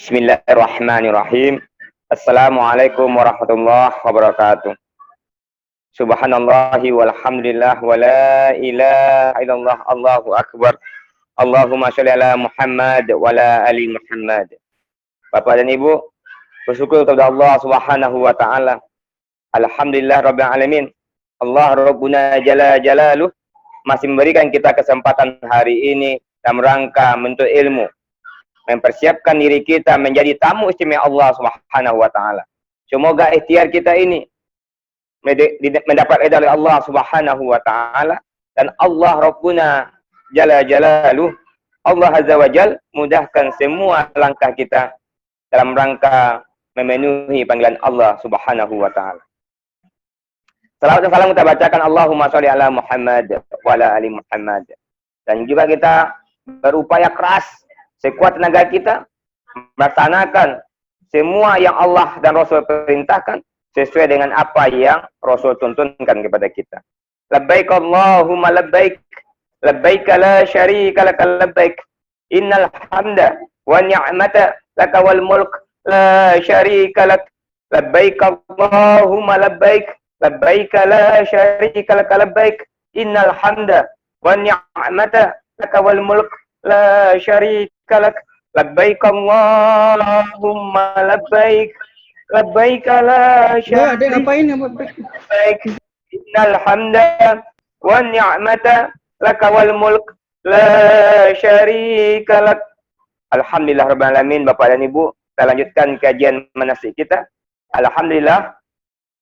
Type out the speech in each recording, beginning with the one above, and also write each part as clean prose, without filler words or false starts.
Bismillahirrahmanirrahim. Assalamualaikum warahmatullahi wabarakatuh. Subhanallahi walhamdulillah wa la ilaha illallah, Allahu akbar. Allahumma sholli ala Muhammad wa ala ali Muhammad. Bapak dan Ibu, bersyukur kepada Allah Subhanahu wa taala. Alhamdulillah rabbil alamin. Allah Rabbuna jalla jalaluh masih memberikan kita kesempatan hari ini dalam rangka menuntut ilmu, mempersiapkan diri kita menjadi tamu istimewa Allah Subhanahu wa taala. Semoga ikhtiar kita ini mendapat ridha dari Allah Subhanahu wa taala, dan Allah Rabbuna jalla jalaluh, Allah azza wajal, mudahkan semua langkah kita dalam rangka memenuhi panggilan Allah Subhanahu wa taala. Salawat dan salam kita bacakan Allahumma sholli ala Muhammad wa ala ali Muhammad. Dan juga kita berupaya keras sekuat tenaga kita melaksanakan semua yang Allah dan Rasul perintahkan sesuai dengan apa yang Rasul tuntunkan kepada kita. Labbaik Allahumma labbaik, labbaik la syarika lak labbaik, innal hamda wa ni'mata lak wal mulk la syarika lak. Labbaik Allahumma labbaik, labbaik la syarika lak labbaik, innal hamda wa ni'mata lak wal mulk la syarika lak. Labbaik Allahumma labbaik, labbaik la syarika lak, innal hamda wa ni'mata lak wal mulk la syarika lak. Alhamdulillah rabbil alamin. Bapak dan Ibu, kita lanjutkan kajian manasik kita. Alhamdulillah,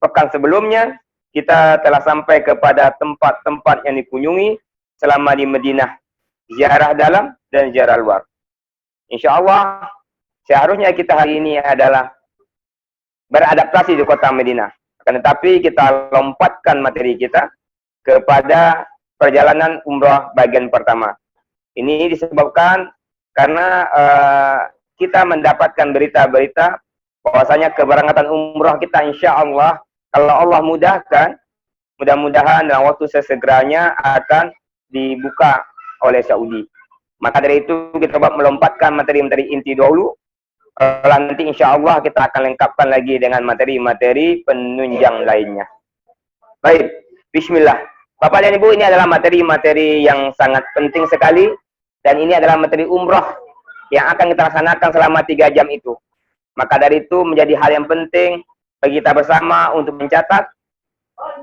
pekan sebelumnya kita telah sampai kepada tempat-tempat yang dikunjungi selama di Madinah, ziarah dalam dan ziarah luar. Insya Allah, seharusnya kita hari ini adalah beradaptasi di kota Madinah. Akan tetapi kita lompatkan materi kita kepada perjalanan umrah bagian pertama. Ini disebabkan karena kita mendapatkan berita-berita bahwasanya keberangkatan umrah kita insya Allah, kalau Allah mudahkan, mudah-mudahan dalam waktu sesegeranya akan dibuka oleh Saudi. Maka dari itu kita coba melompatkan materi-materi inti dahulu. Nanti insya Allah kita akan lengkapkan lagi dengan materi-materi penunjang lainnya. Baik, bismillah. Bapak dan Ibu, ini adalah materi-materi yang sangat penting sekali. Dan ini adalah materi umrah yang akan kita laksanakan selama 3 jam itu. Maka dari itu menjadi hal yang penting bagi kita bersama untuk mencatat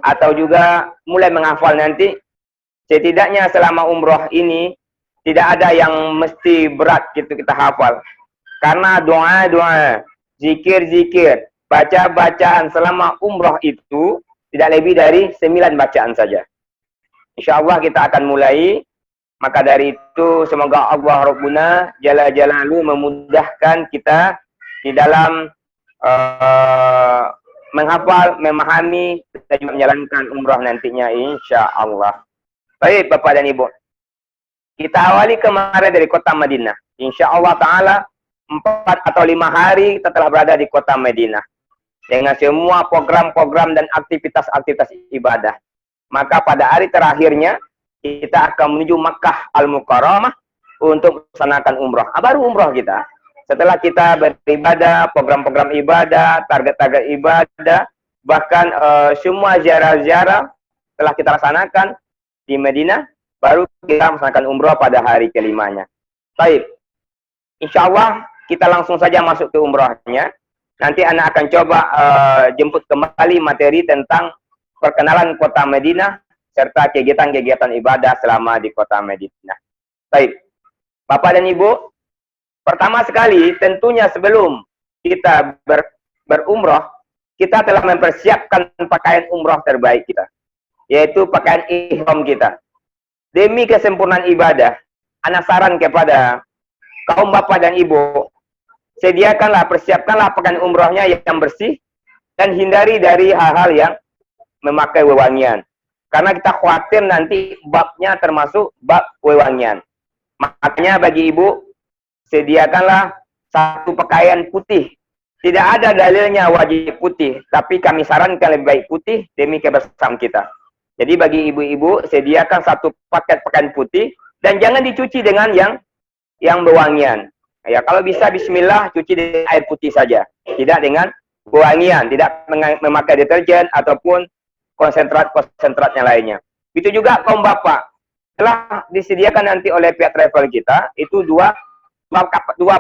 atau juga mulai menghafal nanti. Setidaknya selama umrah ini tidak ada yang mesti berat gitu kita hafal. Karena doa-doa, zikir-zikir, baca-bacaan selama umrah itu tidak lebih dari 9 bacaan saja. Insya Allah kita akan mulai. Maka dari itu semoga Allah Rabbuna jalla jalaluhu memudahkan kita di dalam menghafal, memahami, dan juga menjalankan umrah nantinya insya Allah. Baik Bapak dan Ibu, kita awali kemarin dari kota Madinah. Insya Allah Ta'ala 4 atau 5 hari kita telah berada di kota Madinah dengan semua program-program dan aktivitas-aktivitas ibadah. Maka pada hari terakhirnya kita akan menuju Makkah Al-Mukarramah untuk melaksanakan umrah. Baru umrah kita. Setelah kita beribadah, program-program ibadah, target-target ibadah, bahkan semua ziarah-ziarah telah kita laksanakan di Madinah, baru kita melaksanakan umrah pada hari kelimanya. Baik, insya Allah kita langsung saja masuk ke umrahnya. Nanti Anda akan coba jemput kembali materi tentang perkenalan kota Madinah serta kegiatan-kegiatan ibadah selama di kota Madinah. Baik, Bapak dan Ibu, pertama sekali tentunya sebelum kita berumrah, kita telah mempersiapkan pakaian umrah terbaik kita, yaitu pakaian ihram kita. Demi kesempurnaan ibadah, anak saran kepada kaum bapak dan ibu, sediakanlah, persiapkanlah pakaian umrahnya yang bersih dan hindari dari hal-hal yang memakai wewangian. Karena kita khawatir nanti babnya termasuk bab wewangian. Makanya bagi ibu, sediakanlah satu pakaian putih. Tidak ada dalilnya wajib putih, tapi kami sarankan lebih baik putih demi kebersamaan kita. Jadi bagi ibu-ibu, sediakan satu paket pakaian putih dan jangan dicuci dengan yang berwangian. Ya, kalau bisa bismillah cuci dengan air putih saja, tidak dengan wangian, tidak memakai deterjen ataupun konsentratnya lainnya. Itu juga kaum bapak, telah disediakan nanti oleh pihak travel kita itu dua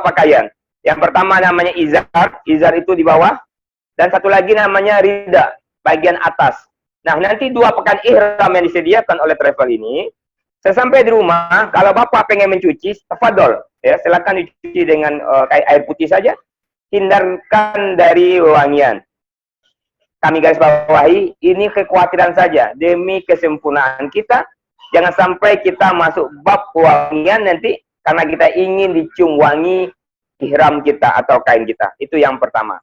pakaian. Yang pertama namanya izar itu di bawah, dan satu lagi namanya rida, bagian atas. Nah, nanti dua pakaian ihram yang disediakan oleh travel ini, sesampai di rumah, kalau bapak pengen mencuci, tafadhol, ya silakan dicuci dengan air putih saja, hindarkan dari wangian. Kami garis bawahi, ini kekhawatiran saja demi kesempurnaan kita. Jangan sampai kita masuk bab wangian nanti karena kita ingin dicium wangi ihram kita atau kain kita. Itu yang pertama.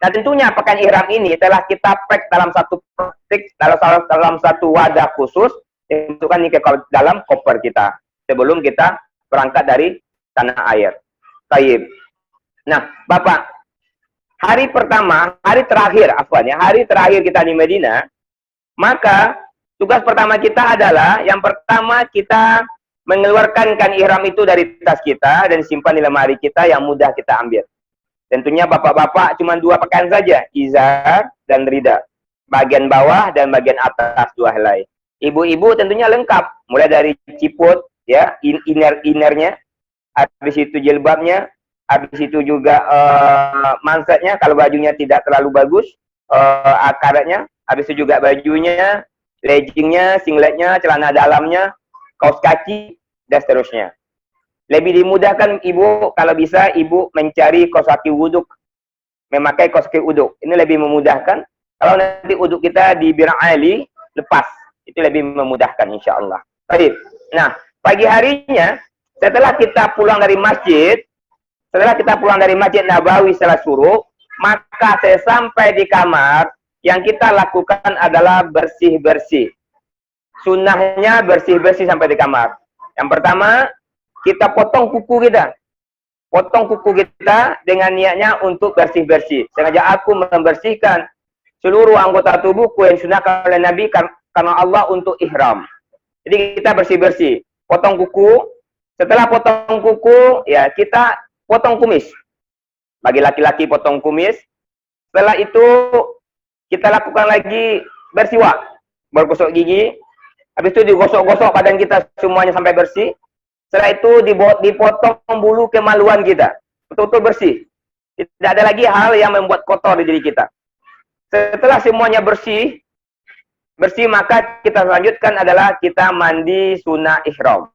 Nah, tentunya pakaian ihram ini telah kita pack dalam satu plastik, dalam satu wadah khusus, dimasukkan ke dalam koper kita sebelum kita berangkat dari tanah air. Baik. Nah, Bapak, hari pertama, hari terakhir kita di Medina, maka tugas pertama kita adalah, yang pertama kita mengeluarkan kain ihram itu dari tas kita dan simpan di lemari kita yang mudah kita ambil. Tentunya bapak-bapak cuma dua pakaian saja, izar dan rida. Bagian bawah dan bagian atas dua helai. Ibu-ibu tentunya lengkap, mulai dari ciput, ya, innernya, habis itu jilbabnya, habis itu juga mansetnya kalau bajunya tidak terlalu bagus, akaratnya, habis itu juga bajunya, leggingnya, singletnya, celana dalamnya, kaos kaki, dan seterusnya. Lebih dimudahkan ibu kalau bisa ibu mencari kaos kaki wuduk, memakai kaos kaki wuduk. Ini lebih memudahkan. Kalau nanti wuduk kita di Bir Ali lepas, itu lebih memudahkan insya Allah. Baik. Nah, pagi harinya setelah kita pulang dari masjid Nabawi setelah suruh, maka sesampai di kamar yang kita lakukan adalah bersih-bersih. Sunnahnya bersih-bersih sampai di kamar. Yang pertama, kita potong kuku kita. Potong kuku kita dengan niatnya untuk bersih-bersih. Sengaja aku membersihkan seluruh anggota tubuhku yang sunahkan oleh Nabi karena Allah untuk ihram. Jadi kita bersih-bersih. Potong kuku. Setelah potong kuku, ya kita potong kumis. Bagi laki-laki potong kumis. Setelah itu kita lakukan lagi bersiwak. Bergosok gigi. Habis itu digosok-gosok badan kita semuanya sampai bersih. Setelah itu dipotong bulu kemaluan kita. Betul-betul bersih. Tidak ada lagi hal yang membuat kotor di diri kita. Setelah semuanya bersih maka kita lanjutkan adalah kita mandi sunnah ihram.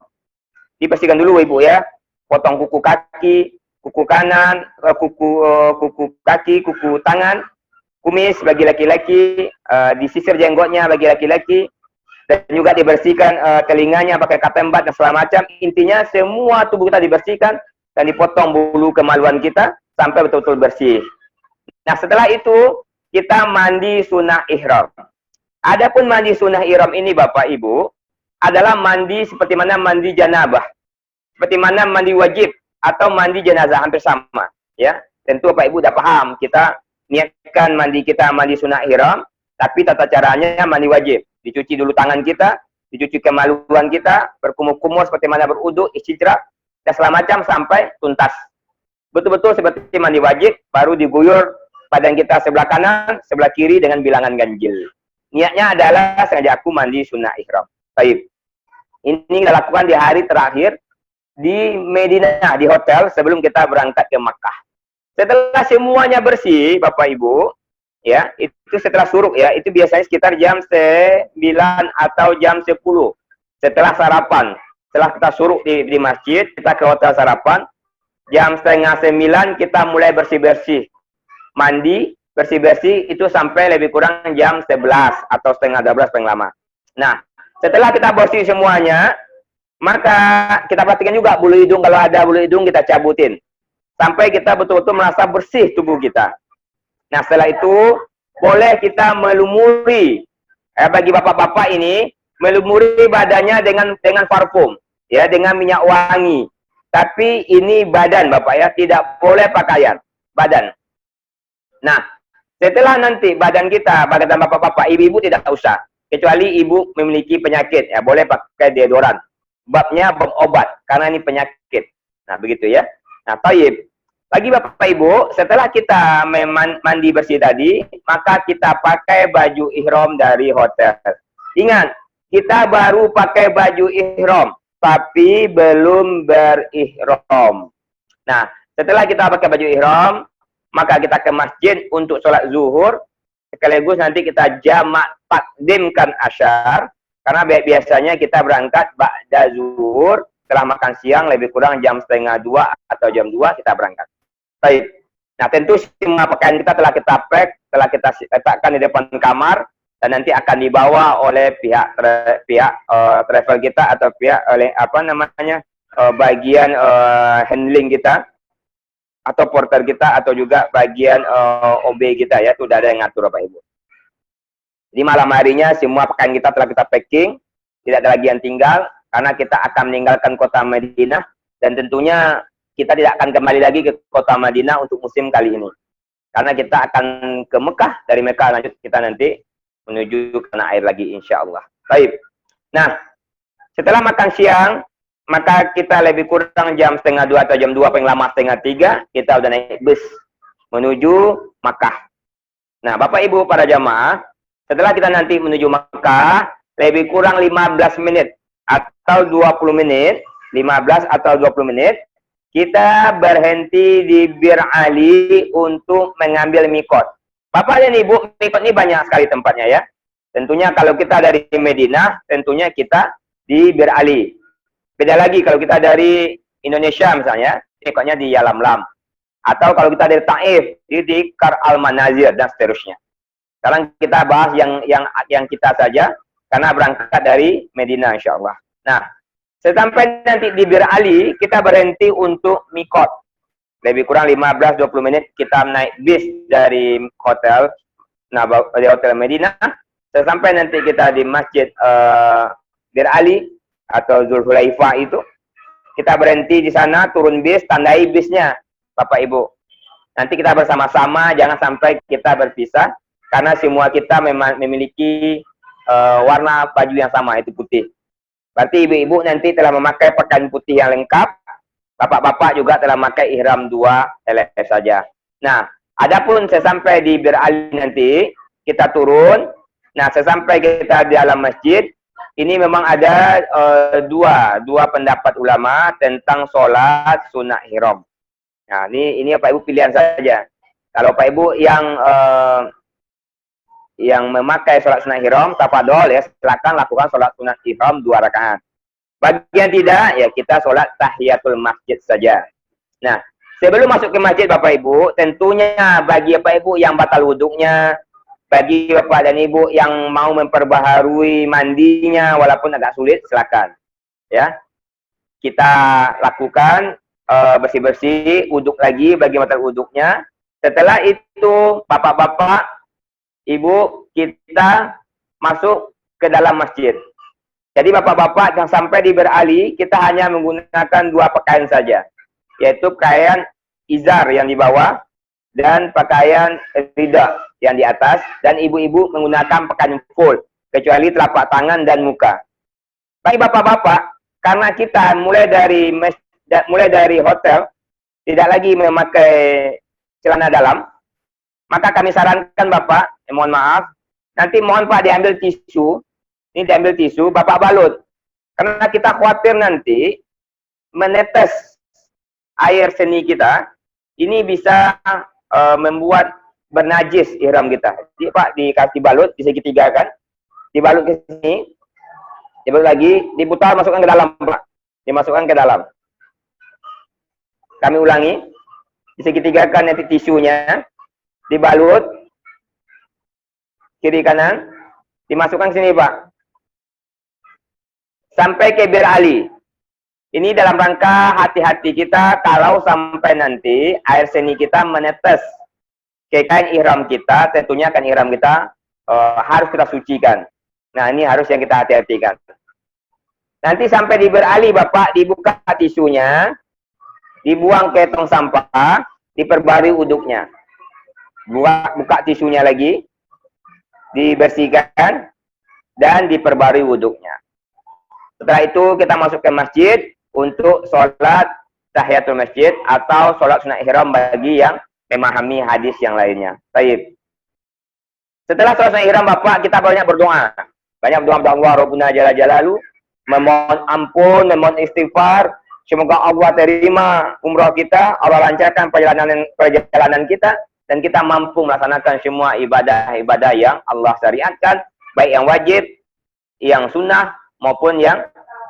Dibersihkan dulu ibu ya. Potong kuku kaki, kuku kanan, kuku kaki, kuku tangan, kumis bagi laki-laki, disisir jenggotnya bagi laki-laki. Dan juga dibersihkan telinganya pakai katembat dan segala macam. Intinya semua tubuh kita dibersihkan dan dipotong bulu kemaluan kita sampai betul-betul bersih. Nah, setelah itu kita mandi sunnah ihram. Adapun mandi sunnah ihram ini Bapak Ibu adalah mandi seperti mana mandi janabah, seperti mana mandi wajib atau mandi jenazah, hampir sama. Ya, tentu Bapak Ibu udah paham. Kita niatkan mandi kita mandi sunnah ihram, tapi tata caranya mandi wajib. Dicuci dulu tangan kita, dicuci kemaluan kita, berkumur-kumur seperti mana beruduk, istijra, dan segala macam sampai tuntas. Betul-betul seperti mandi wajib, baru diguyur badan kita sebelah kanan, sebelah kiri dengan bilangan ganjil. Niatnya adalah sengaja aku mandi sunnah ihram. Baik. Ini kita lakukan di hari terakhir di Medina, di hotel sebelum kita berangkat ke Makkah. Setelah semuanya bersih, Bapak Ibu, ya, itu setelah suruk ya, itu biasanya sekitar jam 9 atau jam 10 setelah sarapan. Setelah kita suruk di masjid, kita ke hotel sarapan, jam 8:30 kita mulai bersih-bersih. Mandi, bersih-bersih itu sampai lebih kurang jam 11 atau setengah 12 paling lama. Nah, setelah kita bersih semuanya, maka kita perhatikan juga bulu hidung, kalau ada bulu hidung kita cabutin. Sampai kita betul-betul merasa bersih tubuh kita. Nah, setelah itu boleh kita melumuri, bagi bapak-bapak ini melumuri badannya dengan parfum, ya, dengan minyak wangi. Tapi ini badan Bapak ya, tidak boleh pakaian, badan. Nah, setelah nanti badan kita, badan bapak-bapak, ibu-ibu tidak usah, kecuali ibu memiliki penyakit, ya boleh pakai deodoran. Babnya bab obat, karena ini penyakit. Nah, begitu ya. Nah, taib. Bagi Bapak Ibu, setelah kita mandi bersih tadi, maka kita pakai baju ihram dari hotel. Ingat, kita baru pakai baju ihram, tapi belum berihram. Nah, setelah kita pakai baju ihram, maka kita ke masjid untuk sholat zuhur, sekaligus nanti kita jamak takdimkan asyar, karena biasanya kita berangkat ba'da zuhur, setelah makan siang lebih kurang jam 1:30 atau jam 2 kita berangkat. Baik. Nah, tentu semua pakaian kita telah kita pack, telah kita letakkan di depan kamar, dan nanti akan dibawa oleh pihak travel kita atau pihak oleh bagian handling kita atau porter kita atau juga bagian OB kita ya, sudah ada yang ngatur Bapak Ibu. Di malam harinya semua pakaian kita telah kita packing, tidak ada lagi yang tinggal karena kita akan meninggalkan kota Madinah dan tentunya kita tidak akan kembali lagi ke kota Madinah untuk musim kali ini. Karena kita akan ke Mekah, dari Mekah lanjut kita nanti menuju ke tanah air lagi insya Allah. Baik. Nah, setelah makan siang, maka kita lebih kurang jam 1:30 atau jam 2, paling lama 2:30, kita udah naik bus menuju Mekah. Nah, Bapak Ibu para jamaah, setelah kita nanti menuju Mekah, lebih kurang 15 menit atau 20 menit, 15 atau 20 menit, kita berhenti di Bir Ali untuk mengambil mikot. Bapak dan Ibu, mikot ini banyak sekali tempatnya ya. Tentunya kalau kita dari Madinah, tentunya kita di Bir Ali. Beda lagi kalau kita dari Indonesia misalnya, mikotnya di Yalamlam. Atau kalau kita dari Taif, di Kar Al-Manazir dan seterusnya. Sekarang kita bahas yang kita saja, karena berangkat dari Madinah insya Allah. Nah, sampai nanti di Bir Ali, kita berhenti untuk mikot. Lebih kurang 15-20 menit kita naik bis dari hotel, dari hotel Madinah. Sampai nanti kita di masjid Bir Ali atau Zulhulaifah itu, kita berhenti di sana, turun bis, tandai bisnya, Bapak Ibu. Nanti kita bersama-sama, jangan sampai kita berpisah, karena semua kita memang memiliki warna baju yang sama, itu putih. Berarti ibu-ibu nanti telah memakai pakaian putih yang lengkap, bapak-bapak juga telah memakai ihram 2 helai saja. Nah, adapun sesampai di Bir Ali nanti, kita turun. Nah, sesampai kita di dalam masjid, ini memang ada dua pendapat ulama tentang sholat sunnah ihram. Nah, ini Pak Ibu pilihan saja. Kalau Pak Ibu yang memakai sholat sunnah ihram, tafadhol ya, silakan lakukan sholat sunnah ihram 2 rakaat. Bagi yang tidak, ya kita sholat tahiyatul masjid saja. Nah, sebelum masuk ke masjid Bapak Ibu, tentunya bagi Bapak Ibu yang batal wuduknya, bagi Bapak dan Ibu yang mau memperbaharui mandinya, walaupun agak sulit, silakan. Ya, kita lakukan bersih-bersih, wuduk lagi bagi batal wuduknya. Setelah itu, bapak-bapak, ibu, kita masuk ke dalam masjid. Jadi bapak-bapak yang sampai di Bir Ali, kita hanya menggunakan 2 pakaian saja. Yaitu pakaian izar yang di bawah, dan pakaian rida yang di atas. Dan ibu-ibu menggunakan pakaian full, kecuali telapak tangan dan muka. Baik bapak-bapak, karena kita mulai dari hotel, tidak lagi memakai celana dalam, maka kami sarankan Bapak, mohon maaf, nanti mohon Pak diambil tisu, ini diambil tisu, Bapak balut. Karena kita khawatir nanti menetes air seni kita, ini bisa membuat bernajis ihram kita. Jadi Pak dikasih balut di segitiga kan, dibalut ke sini, dibalut lagi, diputar masukkan ke dalam Pak, dimasukkan ke dalam. Kami ulangi, di segitiga kan nanti tisunya, dibalut kiri kanan, dimasukkan sini Pak, sampai ke Bir Ali. Ini dalam rangka hati-hati kita kalau sampai nanti air seni kita menetes ke kain ihram kita, tentunya kain ihram kita harus kita sucikan. Nah, ini harus yang kita hati-hatikan. Nanti sampai di Bir Ali Bapak, dibuka tisunya, dibuang ke tong sampah, diperbarui wuduknya. Buka tisunya lagi, dibersihkan, dan diperbarui wuduknya. Setelah itu kita masuk ke masjid untuk sholat tahiyatul masjid atau sholat sunat ihram bagi yang memahami hadis yang lainnya. Baik. Setelah sholat sunat ihram Bapak, kita banyak berdoa. Banyak berdoa kepada Allah Rabbuna Jalla Jalalu, memohon ampun, memohon istighfar. Semoga Allah terima umrah kita, Allah lancarkan perjalanan kita, dan kita mampu melaksanakan semua ibadah-ibadah yang Allah syariatkan, baik yang wajib, yang sunnah, maupun yang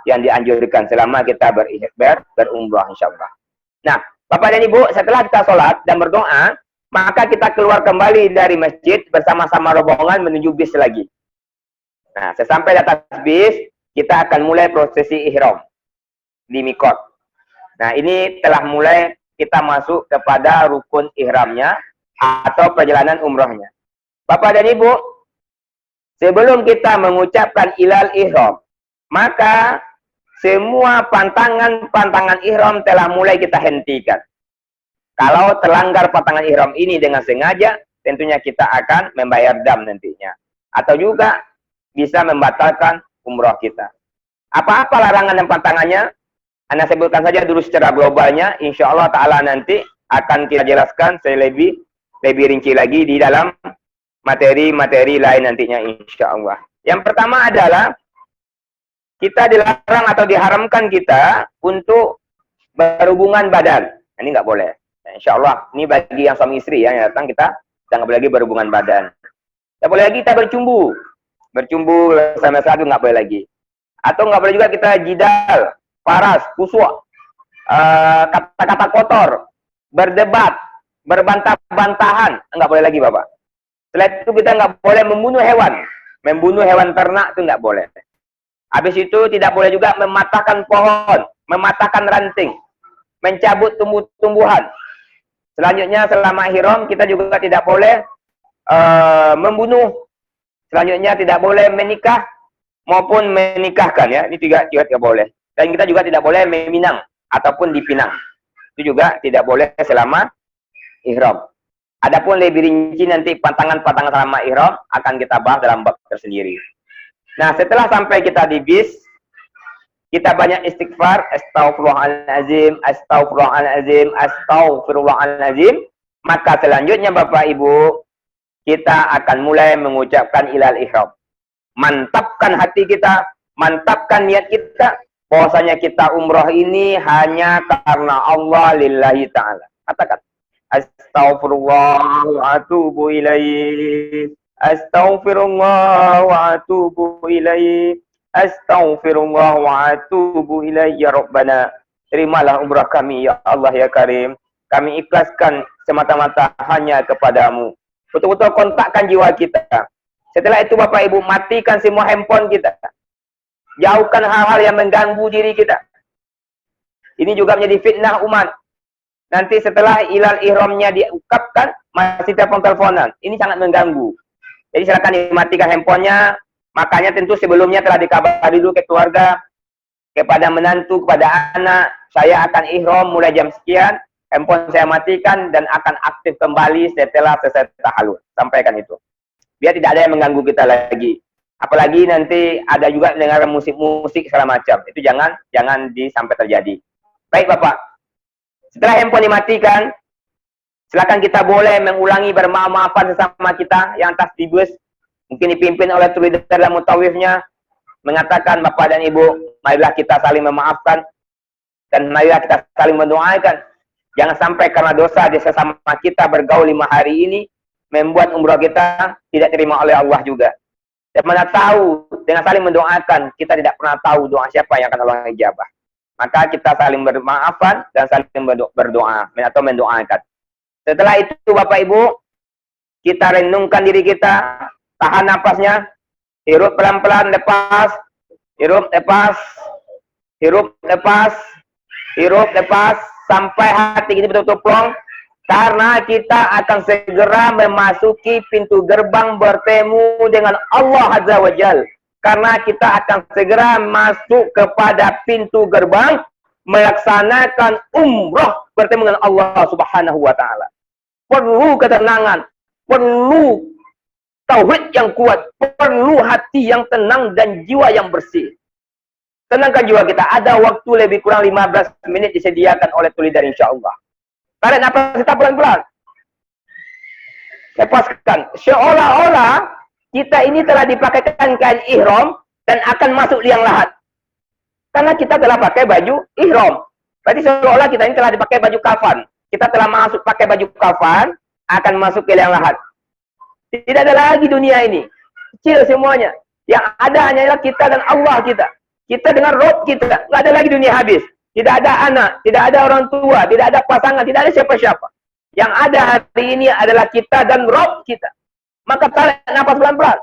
dianjurkan selama kita berumrah insyaallah. Nah, Bapak dan Ibu, setelah kita sholat dan berdoa, maka kita keluar kembali dari masjid bersama-sama rombongan menuju bis lagi. Nah, sesampai di atas bis, kita akan mulai prosesi ihram di mikot. Nah, ini telah mulai kita masuk kepada rukun ihramnya atau perjalanan umrohnya. Bapak dan Ibu, sebelum kita mengucapkan ilal ihram, maka semua pantangan ihram telah mulai kita hentikan. Kalau terlanggar pantangan ihram ini dengan sengaja, tentunya kita akan membayar dam nantinya. Atau juga bisa membatalkan umroh kita. Apa-apa larangan dan pantangannya? Anda sebutkan saja dulu secara globalnya. Insya Allah Ta'ala nanti akan kita jelaskan lebih rinci lagi di dalam materi-materi lain nantinya insya Allah. Yang pertama adalah kita dilarang atau diharamkan kita untuk berhubungan badan. Ini nggak boleh. Nah, insya Allah ini bagi yang suami istri ya, yang datang kita nggak boleh lagi berhubungan badan. Nggak boleh lagi kita bercumbu sama satu nggak boleh lagi. Atau nggak boleh juga kita jidal, paras, kuswa, kata-kata kotor, berdebat, berbantah-bantahan, nggak boleh lagi Bapak. Setelah itu kita nggak boleh membunuh hewan ternak itu nggak boleh. Habis itu tidak boleh juga mematahkan pohon, mematahkan ranting, mencabut tumbuh-tumbuhan. Selanjutnya selama ihram kita juga tidak boleh membunuh. Selanjutnya tidak boleh menikah maupun menikahkan ya. Ini juga tidak boleh. Dan kita juga tidak boleh meminang ataupun dipinang. Itu juga tidak boleh selama ihram. Adapun lebih rinci nanti pantangan-pantangan selama ihram akan kita bahas dalam bab tersendiri. Nah, setelah sampai kita di bis, kita banyak istighfar, astaghfirullahaladzim, astaghfirullahaladzim, astaghfirullahaladzim. Maka selanjutnya Bapak Ibu, kita akan mulai mengucapkan ilal ihram. Mantapkan hati kita, mantapkan niat kita, bahwasanya kita umrah ini hanya karena Allah lillahi ta'ala. Katakan, astaghfirullah wa atubu ilaih, astaghfirullah wa atubu ilaih, astaghfirullah wa atubu ilaih, ya Rabbana. Terimalah umrah kami, ya Allah ya Karim. Kami ikhlaskan semata-mata hanya kepadamu. Betul-betul kontakkan jiwa kita. Setelah itu Bapak Ibu, matikan semua handphone kita. Jauhkan hal-hal yang mengganggu diri kita. Ini juga menjadi fitnah umat. Nanti setelah ilal ihramnya diungkapkan, masih telepon-teleponan. Ini sangat mengganggu. Jadi silakan dimatikan handphonenya. Makanya tentu sebelumnya telah dikabari dulu ke keluarga, kepada menantu, kepada anak. Saya akan ihram mulai jam sekian. Handphone saya matikan dan akan aktif kembali setelah selesai tahallul. Sampaikan itu. Biar tidak ada yang mengganggu kita lagi. Apalagi nanti ada juga dengar musik-musik segala macam. Itu jangan sampai terjadi. Baik Bapak. Setelah handphone dimatikan, silakan kita boleh mengulangi bermaaf-maafan sesama kita yang atas di bus. Mungkin dipimpin oleh tur leader dan mutawifnya. Mengatakan Bapak dan Ibu, marilah kita saling memaafkan. Dan marilah kita saling mendoakan. Jangan sampai karena dosa di sesama kita bergaul 5 hari ini, membuat umrah kita tidak terima oleh Allah juga. Dan mana tahu, dengan saling mendoakan, kita tidak pernah tahu doa siapa yang akan Allah ijabah. Maka kita saling bermaafan dan saling berdoa atau mendoakan. Setelah itu Bapak Ibu, kita renungkan diri kita, tahan napasnya, hirup pelan-pelan, lepas, hirup, lepas, hirup, lepas, hirup, lepas, sampai hati kita betul-betul plong, karena kita akan segera memasuki pintu gerbang bertemu dengan Allah Azza wa Jalla. Karena kita akan segera masuk kepada pintu gerbang melaksanakan umrah bertemu dengan Allah Subhanahu wa Ta'ala. Perlu ketenangan, perlu tauhid yang kuat, perlu hati yang tenang dan jiwa yang bersih. Tenangkan jiwa kita. Ada waktu lebih kurang 15 menit disediakan oleh tulisan insyaAllah. Tarik nafas kita pelan-pelan. Lepaskan. Seolah-olah kita ini telah dipakaikan kain ihram dan akan masuk liang lahat. Karena kita telah pakai baju ihram. Berarti seolah-olah kita ini telah dipakai baju kafan. Kita telah masuk pakai baju kafan, akan masuk ke liang lahat. Tidak ada lagi dunia ini. Kecil semuanya. Yang ada hanyalah kita dan Allah kita. Kita dengan Rob kita. Tidak ada lagi dunia habis. Tidak ada anak, tidak ada orang tua, tidak ada pasangan, tidak ada siapa-siapa. Yang ada hari ini adalah kita dan Rob kita. Maka tarik nafas pelan-pelan.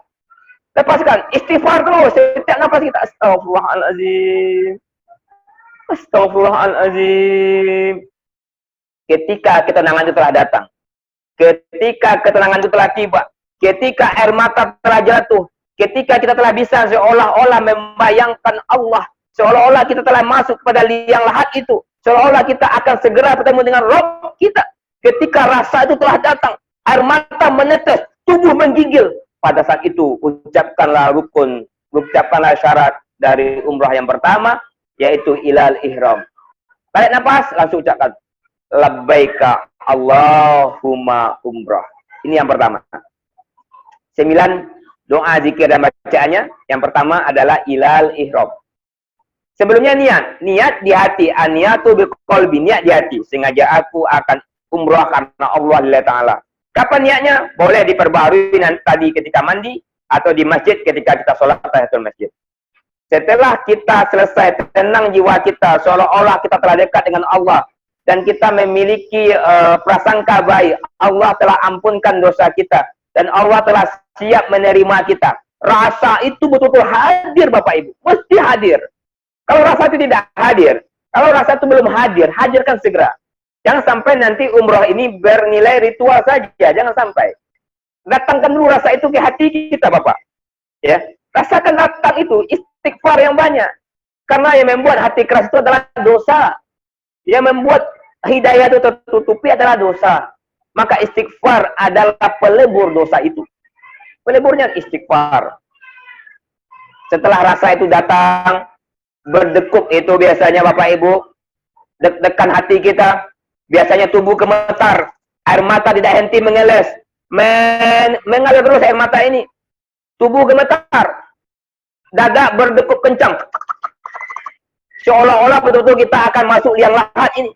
Lepaskan. Istighfar terus. Setiap nafas kita. Astaghfirullahaladzim. Astaghfirullahaladzim. Ketika ketenangan itu telah datang. Ketika ketenangan itu telah tiba. Ketika air mata telah jatuh. Ketika kita telah bisa seolah-olah membayangkan Allah. Seolah-olah kita telah masuk kepada liang lahat itu. Seolah-olah kita akan segera bertemu dengan Rabb kita. Ketika rasa itu telah datang. Air mata menetes. Tubuh menggigil. Pada saat itu ucapkanlah rukun. Ucapkanlah syarat dari umrah yang pertama. Yaitu ilal ihram. Tarik nafas. Langsung ucapkan. Labbaika Allahumma umrah. Ini yang pertama. 9 doa zikir dan bacaannya. Yang pertama adalah ilal ihram. Sebelumnya niat. Niat di hati. An-niyatu biqalbi. Niat di hati. Sengaja aku akan umrah karena Allah lillahi ta'ala. Kapan niatnya? Boleh diperbaharui nanti tadi ketika mandi. Atau di masjid ketika kita sholat tahiyatul masjid. Setelah kita selesai tenang jiwa kita. Seolah-olah kita telah dekat dengan Allah. Dan kita memiliki prasangka baik. Allah telah ampunkan dosa kita. Dan Allah telah siap menerima kita. Rasa itu betul-betul hadir Bapak Ibu. Mesti hadir. Kalau rasa itu tidak hadir. Kalau rasa itu belum hadir. Hadirkan segera. Jangan sampai nanti umrah ini bernilai ritual saja. Jangan sampai. Datangkan dulu rasa itu ke hati kita Bapak. Ya, rasakan datang itu. Istighfar yang banyak. Karena yang membuat hati keras itu adalah dosa. Yang membuat hidayah itu tertutupi adalah dosa. Maka istighfar adalah pelebur dosa itu. Peleburnya istighfar. Setelah rasa itu datang, berdekuk itu biasanya Bapak Ibu, deg-degan hati kita, biasanya tubuh gemetar, air mata tidak henti mengeles, mengalir terus air mata ini, tubuh gemetar, dada berdekuk kencang, seolah-olah betul-betul kita akan masuk liang lahat ini.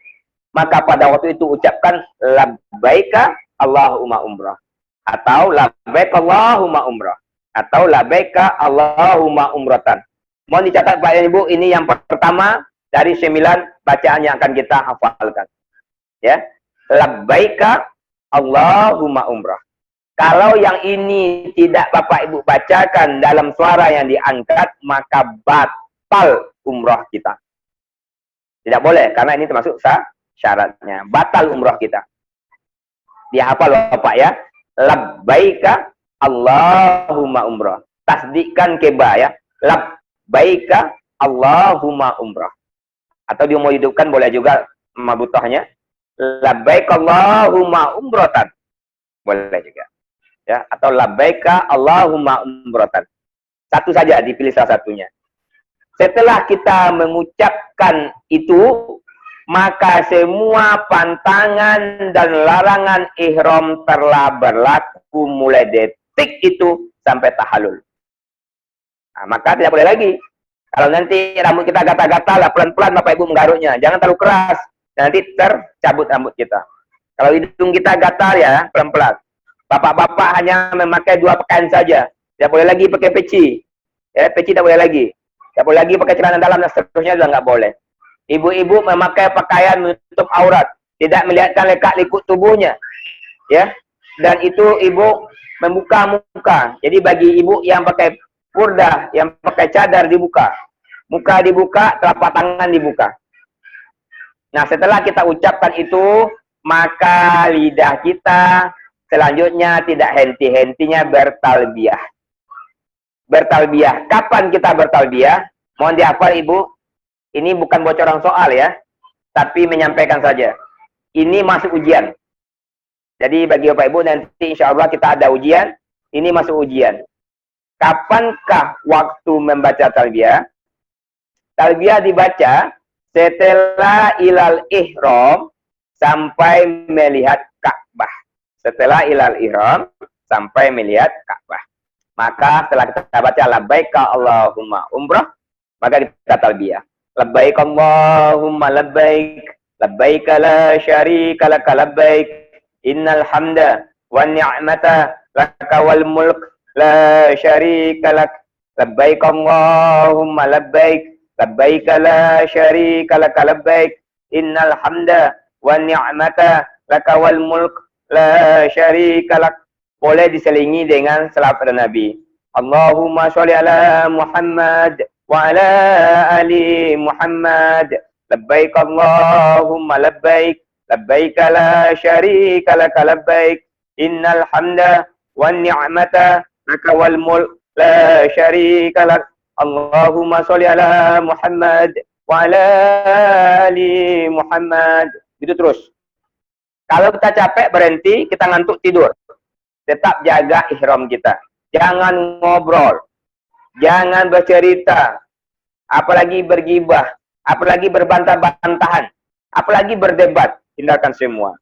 Maka pada waktu itu ucapkan labbaika Allahumma umrah. Atau labbaik Allahumma umrah. Atau labbaika Allahumma umratan. Mohon dicatat Pak dan Ibu, ini yang pertama dari 9 bacaan yang akan kita hafalkan. Ya. Labbaika Allahumma umrah. Kalau yang ini tidak Bapak Ibu bacakan dalam suara yang diangkat, maka batal umrah kita. Tidak boleh, karena ini termasuk syaratnya. Batal umrah kita. Dihafal Bapak ya. Labbaika Allahumma umrah. Tasdikkan keba ya. Labbaika Allahumma umrah. Atau dia mau hidupkan boleh juga mabutahnya. Labbaika Allahumma umratan. Boleh juga. Ya, atau labbaika Allahumma umratan. Satu saja, dipilih salah satunya. Setelah kita mengucapkan itu, maka semua pantangan dan larangan ihram telah berlaku mulai detik itu sampai tahallul. Nah, maka tidak boleh lagi. Kalau nanti rambut kita gatal-gatal, pelan-pelan Bapak Ibu menggaruknya. Jangan terlalu keras. Nanti tercabut rambut kita. Kalau hidung kita gatal ya, pelan-pelan. Bapak-bapak hanya memakai 2 pakaian saja. Tidak boleh lagi pakai peci. Ya, peci tidak boleh lagi. Tidak boleh lagi pakai celana dalam dan seterusnya juga nggak boleh. Ibu-ibu memakai pakaian menutup aurat, tidak melihatkan lekak-lekuk tubuhnya, ya. Dan itu ibu membuka muka. Jadi bagi ibu yang pakai purdah, yang pakai cadar dibuka, muka dibuka, telapak tangan dibuka. Nah, setelah kita ucapkan itu, maka lidah kita selanjutnya tidak henti-hentinya bertalbiyah. Bertalbiyah. Kapan kita bertalbiyah? Mohon dihafal ibu. Ini bukan bocoran soal ya, tapi menyampaikan saja. Ini masuk ujian. Jadi bagi Bapak Ibu nanti insya Allah kita ada ujian. Ini masuk ujian. Kapankah waktu membaca talbiyah? Talbiyah dibaca setelah ilal ihram sampai melihat Ka'bah. Setelah ilal ihram sampai melihat Ka'bah. Maka setelah kita baca labbaika Allahumma umrah, maka kita talbiyah. Labbaik Allahumma labbaik, labbaik la syarika laka labbaik, innal hamda wan ni'mata laka wal mulk la syarika lak. Labbaik Allahumma labbaik, labbaik la syarika laka labbaik, innal hamda wan ni'mata laka wal mulk la syarika lak. Boleh diselingi dengan salawat pada Nabi. Allahumma sholli ala Muhammad wa ala ali Muhammad. Labbaik Allahumma labbaik, labbaik la syarika laka labbaik, innal hamda wan ni'mata laka wal mulk la syarika lak. Allahumma sholli ala Muhammad wa ala ali Muhammad. Gitu terus. Kalau kita capek berhenti, kita ngantuk tidur. Tetap jaga ihram kita. Jangan ngobrol. Jangan bercerita. Apalagi bergibah. Apalagi berbantah-bantahan. Apalagi berdebat. Hindarkan semua.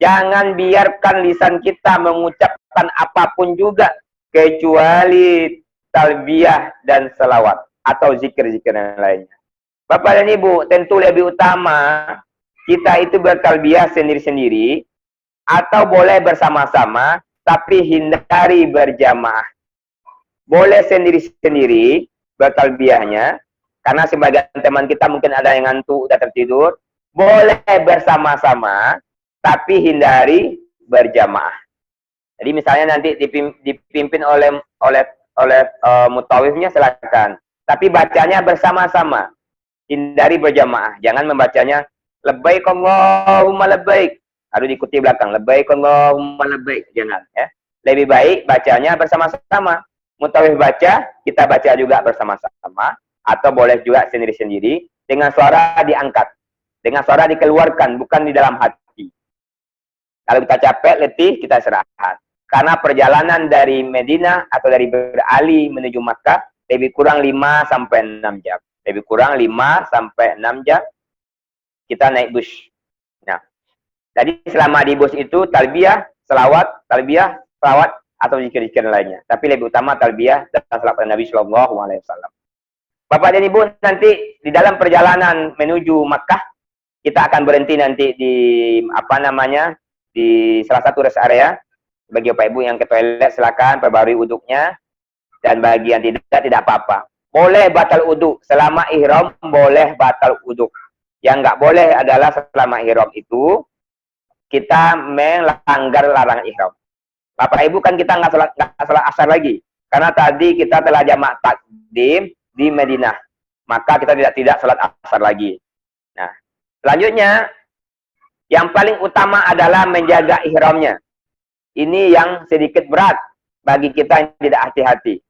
Jangan biarkan lisan kita mengucapkan apapun juga. Kecuali talbiyah dan selawat. Atau zikir-zikir yang lainnya. Bapak dan Ibu, tentu lebih utama kita itu bertalbiyah sendiri-sendiri. Atau boleh bersama-sama. Tapi hindari berjamaah. Boleh sendiri-sendiri bertalbiyahnya, karena sebagian teman kita mungkin ada yang ngantuk, udah tertidur. Boleh bersama-sama, tapi hindari berjamaah. Jadi misalnya nanti dipimpin oleh mutawifnya, silakan. Tapi bacanya bersama-sama, hindari berjamaah. Jangan membacanya labbaik Allahumma labbaik. Harus diikuti belakang. Labbaik Allahumma labbaik. Jangan. Ya. Lebih baik bacanya bersama-sama. Mutawif baca, kita baca juga bersama-sama. Atau boleh juga sendiri-sendiri. Dengan suara diangkat. Dengan suara dikeluarkan. Bukan di dalam hati. Kalau kita capek, letih, kita istirahat. Karena perjalanan dari Medina atau dari beralih menuju Makkah lebih kurang 5-6 jam. Lebih kurang 5-6 jam. Kita naik bus. Nah. Jadi selama di bus itu talbiyah, selawat, atau zikir-zikir lainnya. Tapi lebih utama talbiyah dan salawat Nabi Sallallahu Alaihi Wasallam. Bapak dan Ibu, nanti di dalam perjalanan menuju Makkah kita akan berhenti nanti di di salah satu rest area. Bagi Bapak Ibu yang ke toilet silakan perbarui wuduknya, dan bagi yang tidak apa-apa. Boleh batal wuduk selama ihram, boleh batal wuduk. Yang nggak boleh adalah selama ihram itu kita melanggar larangan ihram. Bapak Ibu kan kita nggak salat asar lagi. Karena tadi kita telah jamak takdim di Madinah. Maka kita tidak salat asar lagi. Nah, selanjutnya yang paling utama adalah menjaga ihramnya. Ini yang sedikit berat bagi kita yang tidak hati-hati.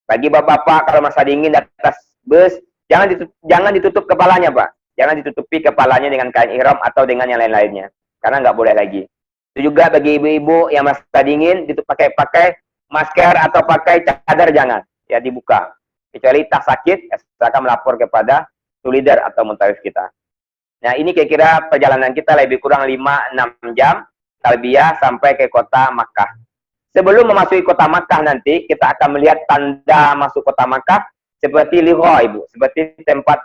Bagi bapak-bapak kalau masa dingin di atas bus, jangan ditutup kepalanya, Pak. Jangan ditutupi kepalanya dengan kain ihram atau dengan yang lain-lainnya. Karena nggak boleh lagi. Itu juga bagi ibu-ibu yang masa dingin, itu pakai masker atau pakai cadar, jangan. Ya dibuka. Kecuali tak sakit, ya, silakan melapor kepada leader atau mutawif kita. Nah ini kira-kira perjalanan kita lebih kurang 5-6 jam. Talbiyah sampai ke kota Makkah. Sebelum memasuki kota Makkah nanti, kita akan melihat tanda masuk kota Makkah. Seperti liha, Ibu. Seperti tempat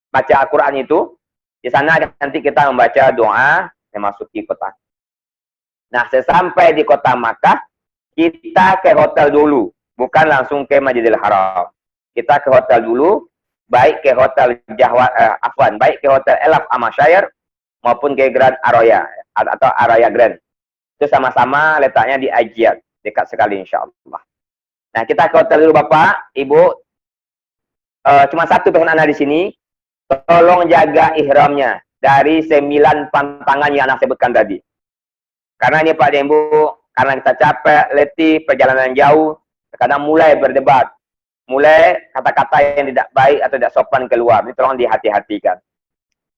baca Al-Quran itu. Di sana nanti kita membaca doa memasuki kota. Nah, sesampai di kota Makkah, kita ke hotel dulu, bukan langsung ke Masjidil Haram. Kita ke hotel dulu, baik ke hotel baik ke hotel Elaf Amasyair maupun ke Grand Araya atau Araya Grand. Itu sama-sama letaknya di Ajiat, dekat sekali insyaallah. Nah, kita ke hotel dulu Bapak, Ibu. Cuma satu pesan Anda di sini, tolong jaga ihramnya dari 9 pantangan yang Anda sebutkan tadi. Karena ini Pak dan Ibu, karena kita capek, letih, perjalanan jauh, kadang mulai berdebat. Mulai kata-kata yang tidak baik atau tidak sopan keluar. Ini tolong dihati-hatikan.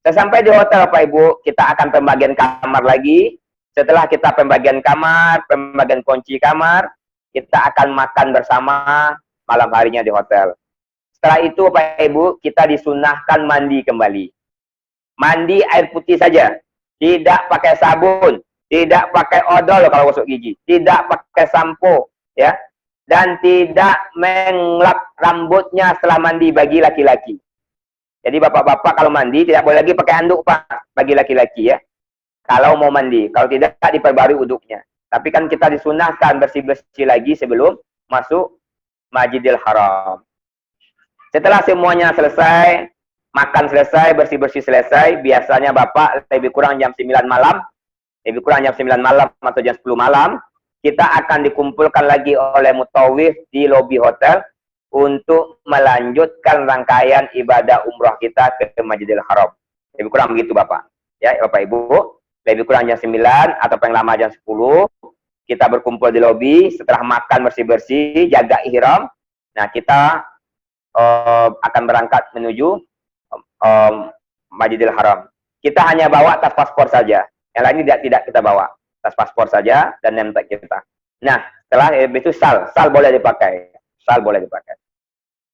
Sesampai di hotel Pak Ibu, kita akan pembagian kamar lagi. Setelah kita pembagian kamar, pembagian kunci kamar, kita akan makan bersama malam harinya di hotel. Setelah itu Bapak Ibu, kita disunahkan mandi kembali. Mandi air putih saja. Tidak pakai sabun, tidak pakai odol kalau gosok gigi, tidak pakai sampo, ya. Dan tidak mengelap rambutnya setelah mandi bagi laki-laki. Jadi bapak-bapak kalau mandi tidak boleh lagi pakai anduk Pak bagi laki-laki ya. Kalau mau mandi, kalau tidak diperbarui uduknya. Tapi kan kita disunahkan bersih-bersih lagi sebelum masuk Masjidil Haram. Setelah semuanya selesai, makan selesai, bersih-bersih selesai, biasanya Bapak lebih kurang jam 9 malam, lebih kurang jam 9 malam atau jam 10 malam, kita akan dikumpulkan lagi oleh mutawif di lobi hotel untuk melanjutkan rangkaian ibadah umrah kita ke Masjidil Haram. Lebih kurang begitu Bapak. Ya, Bapak Ibu, lebih kurang jam 9 atau paling lama jam 10, kita berkumpul di lobi, setelah makan bersih-bersih, jaga ihram. Nah, kita akan berangkat menuju Masjidil Haram. Kita hanya bawa tas paspor saja. Yang lain tidak kita bawa. Tas paspor saja dan name tag kita. Nah, setelah itu sal boleh dipakai. Sal boleh dipakai.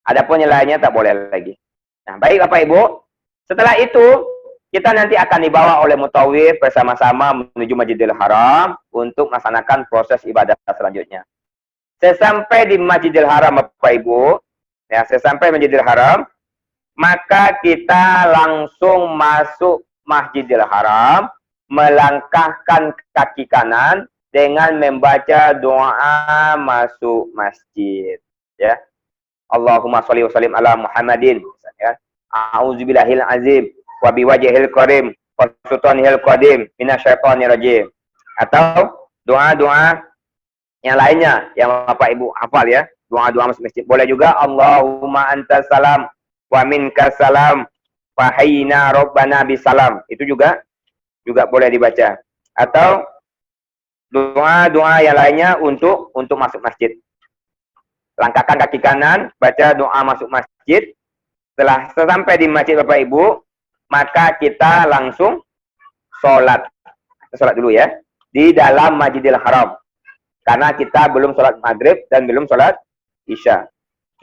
Adapun yang lainnya tak boleh lagi. Nah, baik Bapak Ibu. Setelah itu, kita nanti akan dibawa oleh mutawif bersama-sama menuju Masjidil Haram untuk melaksanakan proses ibadah selanjutnya. Sesampai di Masjidil Haram Bapak Ibu, ya, sesampai Masjidil Haram, maka kita langsung masuk Masjidil Haram, melangkahkan kaki kanan dengan membaca doa masuk masjid. Ya, Allahumma sholli wa sallim ala Muhammadin. Ya, A'udzubillahil azim wa biwajhil karim wa sultanil qadim minasyaitonir rajim. Atau doa-doa yang lainnya yang Bapak Ibu hafal ya. Doa-doa masuk masjid. Boleh juga Allahumma antas salam wa minkas salam fa hayyina rabbana bisalam. Itu juga boleh dibaca. Atau doa-doa yang lainnya untuk masuk masjid. Langkahkan kaki kanan, baca doa masuk masjid. Setelah sampai di masjid Bapak Ibu, maka kita langsung sholat. Sholat dulu ya. Di dalam Masjidil Haram. Karena kita belum sholat maghrib dan belum sholat isya.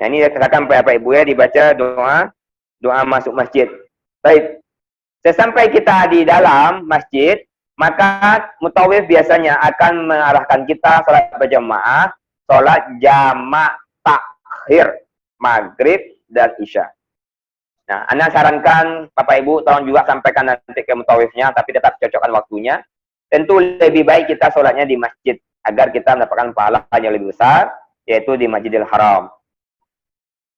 Nah, ini katakan Bapak Ibu ya, dibaca doa masuk masjid. Baik. Sesampai kita di dalam masjid, maka mutawif biasanya akan mengarahkan kita sholat berjamaah, sholat jamak takhir, maghrib dan isya. Nah, Anda sarankan Bapak Ibu tolong juga sampaikan nanti ke mutawifnya, tapi tetap cocokkan waktunya. Tentu lebih baik kita sholatnya di masjid, agar kita mendapatkan pahala yang lebih besar, yaitu di Masjidil Haram.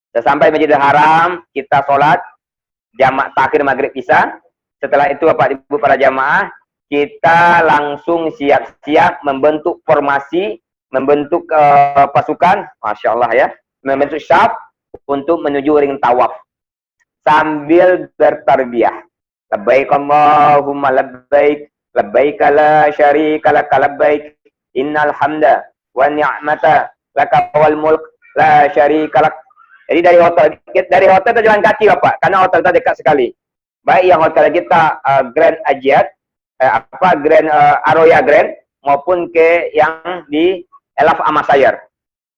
Sesampai Masjidil Haram, kita sholat jamak takhir maghrib isya. Setelah itu Bapak Ibu para jamaah, kita langsung siap-siap membentuk formasi, membentuk pasukan, Masya Allah ya, membentuk syaf untuk menuju ring tawaf. Sambil bertarbiyah. Labbaik Allahumma labbaik, labbaik la syarika lak labbaik, innal hamda wa ni'mata laka wal mulk la syarika lak. Jadi dari hotel kita jalan kaki Bapak, karena hotel kita dekat sekali. Baik yang hotel kita Grand Ajiat, Grand Aroya Grand, maupun ke yang di Elaf Amasayar.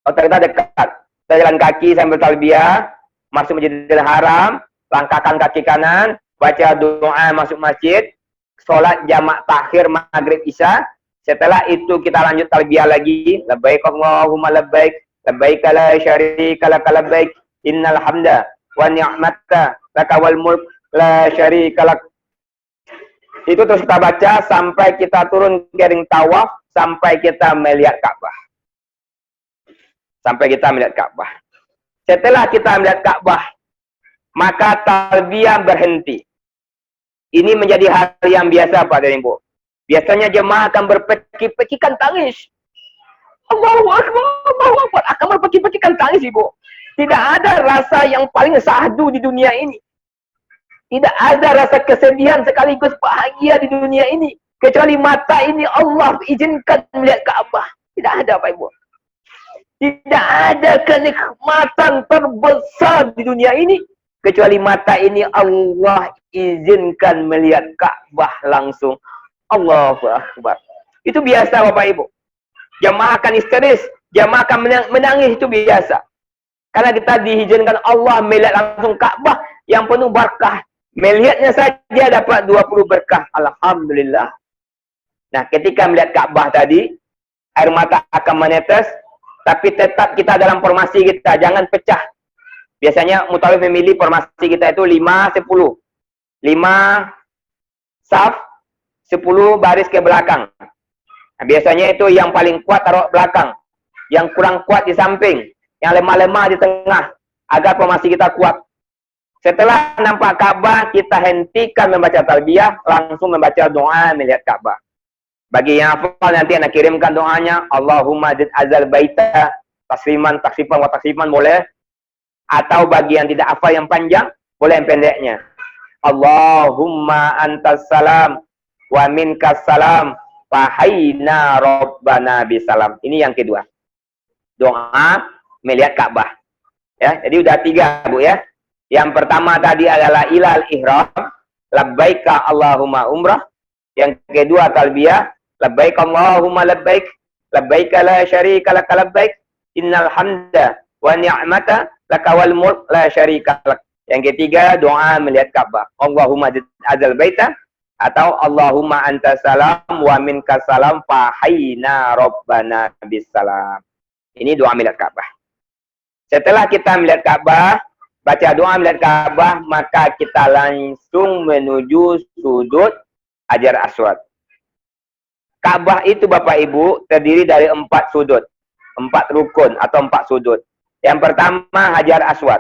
Hotel kita dekat. Kita jalan kaki sambil talbiyah, masuk Masjidil Haram, langkahkan kaki kanan, baca doa masuk masjid, sholat jamak takhir maghrib isya. Setelah itu kita lanjut talbiyah lagi, labbaik Allahumma labbaik, labbaik la syarika lak labbaik, innal hamda wa ni'mata laka wal mulk la syarika lak. Itu terus kita baca sampai kita turun ke ring tawaf, sampai kita melihat Ka'bah. Sampai kita melihat Ka'bah. Setelah kita melihat Ka'bah, maka talbiyah berhenti. Ini menjadi hal yang biasa Pak dan Ibu. Biasanya jemaah akan berpekik-pekikan tangis. Allahu Akbar, Allahu Akbar. Akan berpekik-pekikan tangis Ibu. Tidak ada rasa yang paling sahdu di dunia ini. Tidak ada rasa kesedihan sekaligus bahagia di dunia ini. Kecuali mata ini Allah izinkan melihat Ka'bah. Tidak ada Pak Ibu. Tidak ada kenikmatan terbesar di dunia ini. Kecuali mata ini Allah izinkan melihat Ka'bah langsung. Allahu Akbar. Itu biasa Bapak Ibu. Jamaah akan histeris. Jamaah akan menangis, itu biasa. Karena kita diizinkan Allah melihat langsung Ka'bah yang penuh berkah. Melihatnya saja dapat 20 berkah. Alhamdulillah. Nah, ketika melihat Ka'bah tadi, air mata akan menetes, tapi tetap kita dalam formasi kita, jangan pecah. Biasanya mutawif memilih formasi kita itu 5-10. 5 saf, 10 baris ke belakang. Nah, biasanya itu yang paling kuat taruh belakang, yang kurang kuat di samping, yang lemah-lemah di tengah, agar formasi kita kuat. Setelah nampak Ka'bah, kita hentikan membaca talbiyah, langsung membaca doa melihat Ka'bah. Bagi yang hafal nanti anak kirimkan doanya, Allahumma zid azal baita, tasliman, taksifan, wa taksifan boleh. Atau bagi yang tidak hafal yang panjang, boleh yang pendeknya. Allahumma antas salam, wa minkas salam, fahayna rabbana bisalam. Ini yang kedua. Doa melihat Ka'bah. Ya, jadi udah 3, Bu ya. Yang pertama tadi adalah ilal ihram, labbaika Allahumma umrah. Yang kedua talbiyah, labbaik Allahumma labbaik, labbaika la syarika laka labbaik, innal hamda wa ni'mata laka wal mulk la syarika lak. Yang ketiga doa melihat Ka'bah. Allahumma azal baita atau Allahumma antas salam wa minkas salam fa hayna rabbana bisalam. Ini doa melihat Ka'bah. Setelah kita melihat Ka'bah, baca doa melihat Ka'bah, maka kita langsung menuju sudut Hajar Aswad. Ka'bah itu Bapak Ibu terdiri dari 4 sudut, 4 rukun atau 4 sudut. Yang pertama Hajar Aswad.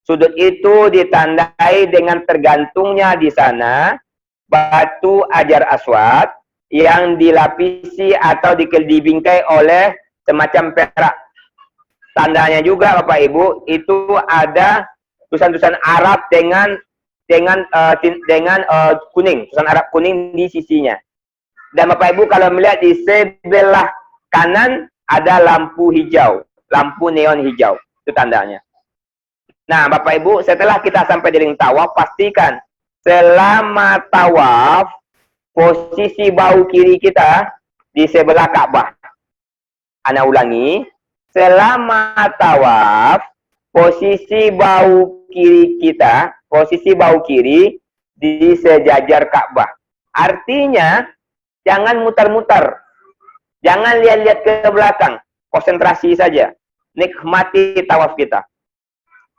Sudut itu ditandai dengan tergantungnya di sana batu Hajar Aswad yang dilapisi atau dibingkai oleh semacam perak. Tandanya juga Bapak Ibu itu ada tulisan-tulisan Arab dengan kuning, tulisan Arab kuning di sisinya. Dan Bapak Ibu kalau melihat di sebelah kanan ada lampu hijau, lampu neon hijau, itu tandanya. Nah Bapak Ibu, setelah kita sampai di ring tawaf, pastikan selama tawaf posisi bahu kiri kita di sebelah Ka'bah. Ana ulangi, selama tawaf posisi bahu kiri kita, posisi bahu kiri di sejajar Ka'bah. Artinya jangan muter-muter, jangan lihat-lihat ke belakang, konsentrasi saja, nikmati tawaf kita.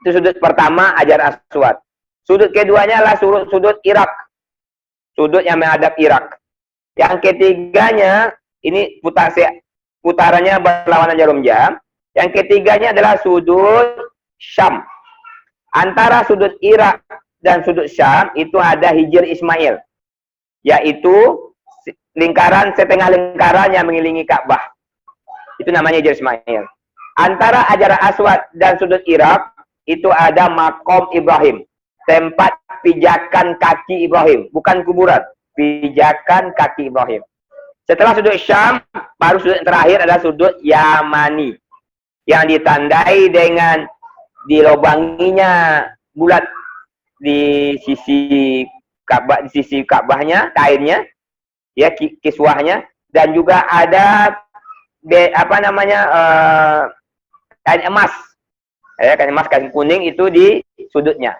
Itu sudut pertama Hajar Aswad. Sudut keduanya adalah sudut Irak, sudut yang menghadap Irak. Yang ketiganya ini putarannya berlawanan jarum jam. Yang ketiganya adalah sudut Syam. Antara sudut Irak dan sudut Syam itu ada Hijr Ismail, yaitu lingkaran, setengah lingkaran yang mengelilingi Ka'bah. Itu namanya Hijr Ismail. Antara Hajar Aswad dan sudut Irak itu ada Makom Ibrahim, tempat pijakan kaki Ibrahim, bukan kuburan, pijakan kaki Ibrahim. Setelah sudut Syam, baru sudut yang terakhir adalah sudut Yamani, yang ditandai dengan dilobanginya bulat di sisi Ka'bah, di sisi Ka'bahnya, kainnya, ya kiswahnya, dan juga ada kain emas, ya kain emas, kain kuning itu di sudutnya.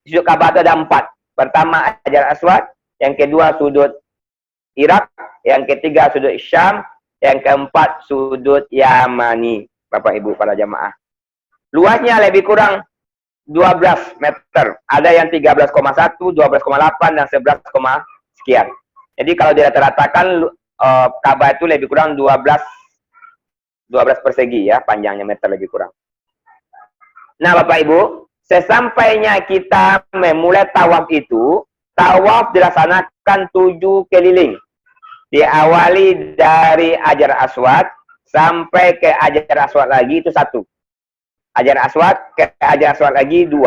Di sudut Ka'bah itu ada 4. Pertama Hajar Aswad, yang kedua sudut Irak, yang ketiga sudut Syam, yang keempat sudut Yamani. Bapak Ibu para jamaah. Luasnya lebih kurang 12 meter. Ada yang 13,1, 12,8 dan 11, sekian. Jadi kalau dirata-ratakan Ka'bah itu lebih kurang 12 persegi ya, panjangnya meter lebih kurang. Nah, Bapak Ibu, sesampainya kita memulai tawaf itu, tawaf dilaksanakan 7 keliling. Diawali dari Hajar Aswad sampai ke Hajar Aswad lagi itu 1. Hajar Aswad ke Hajar Aswad lagi 2.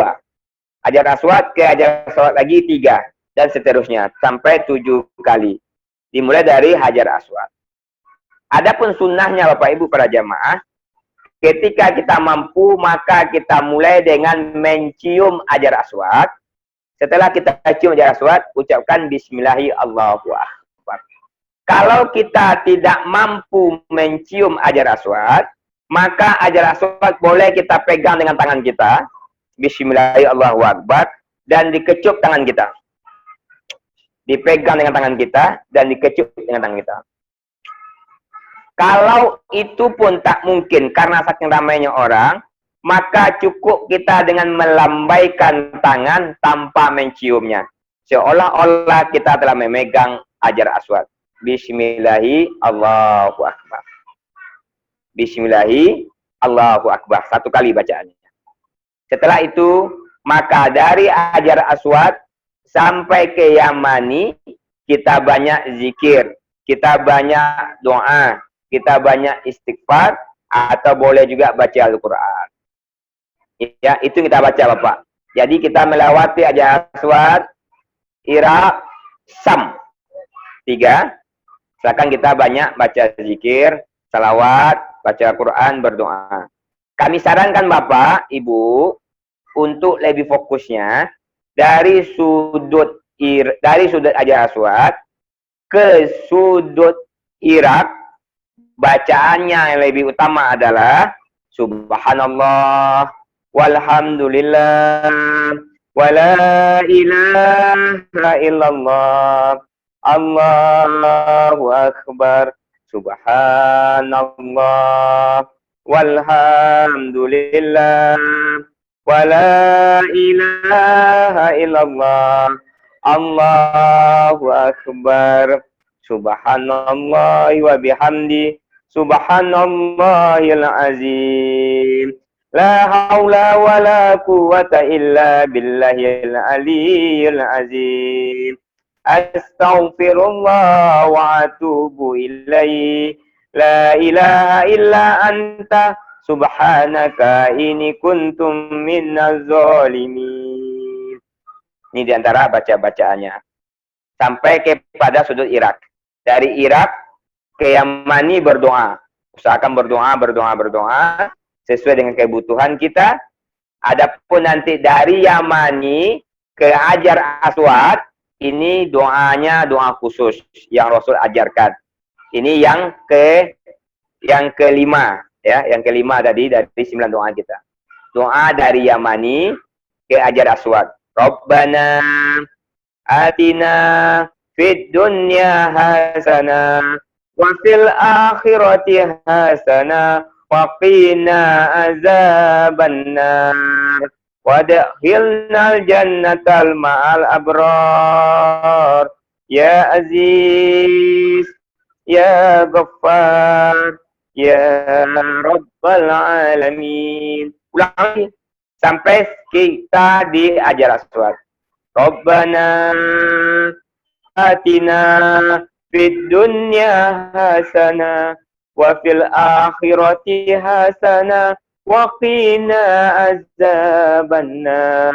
Hajar Aswad ke Hajar Aswad lagi 3. Dan seterusnya sampai 7 kali. Dimulai dari Hajar Aswad. Adapun sunnahnya Bapak Ibu para jamaah, ketika kita mampu maka kita mulai dengan mencium Hajar Aswad. Setelah kita cium Hajar Aswad, ucapkan Bismillahirrahmanirrahim, Allahu Akbar. Kalau kita tidak mampu mencium Hajar Aswad, maka Hajar Aswad boleh kita pegang dengan tangan kita. Bismillahirrahmanirrahim, Allahu Akbar, dan dikecup tangan kita. Dipegang dengan tangan kita dan dikecup dengan tangan kita. Kalau itu pun tak mungkin karena saking ramainya orang, maka cukup kita dengan melambaikan tangan tanpa menciumnya. Seolah-olah kita telah memegang Hajar Aswad. Bismillahi Allahu Akbar. Bismillahi Allahu Akbar. Satu kali bacaannya. Setelah itu, maka dari Hajar Aswad sampai ke Yamani, kita banyak zikir, kita banyak doa, kita banyak istighfar, atau boleh juga baca Al-Quran. Ya, itu kita baca Bapak. Jadi kita melewati Hajar Aswad, Irak, Sam. 3. Silakan kita banyak baca zikir, salawat, baca Al-Quran, berdoa. Kami sarankan Bapak, Ibu, untuk lebih fokusnya dari sudut Hajar Aswad ke sudut Irak, bacaannya yang lebih utama adalah Subhanallah, walhamdulillah, wala ilaha illallah, Allahu Akbar, Subhanallah, walhamdulillah, wala ilaha illallah, Allahu Akbar, Subhanallah wa bihamdi, Subhanallahil azim. La haula wa la quwwata illa billahil aliyyil azim. Astaghfirullah wa atubu ilaihi. La ilaha illa anta subhanaka inni kuntum minaz zalimin. Ini diantara baca-bacaannya. Sampai kepada sudut Irak. Dari Irak ke Yamani berdoa. Usahakan berdoa sesuai dengan kebutuhan kita. Adapun nanti dari Yamani ke Hajar Aswad, ini doanya doa khusus yang Rasul ajarkan. Ini yang kelima, ya, yang kelima tadi dari 9 doa kita. Doa dari Yamani ke Hajar Aswad. Rabbana atina fid dunya hasanah wa fil akhirati hasanah wa qina azabannar wadkhilnal jannatal ma'al abrar ya aziz ya ghaffar ya rabbal alamin. Ulang lagi sampai kita di Hajar Aswad. Rabbana atina fid dunya hasanah wa fil akhirati hasanah wa qina azabannar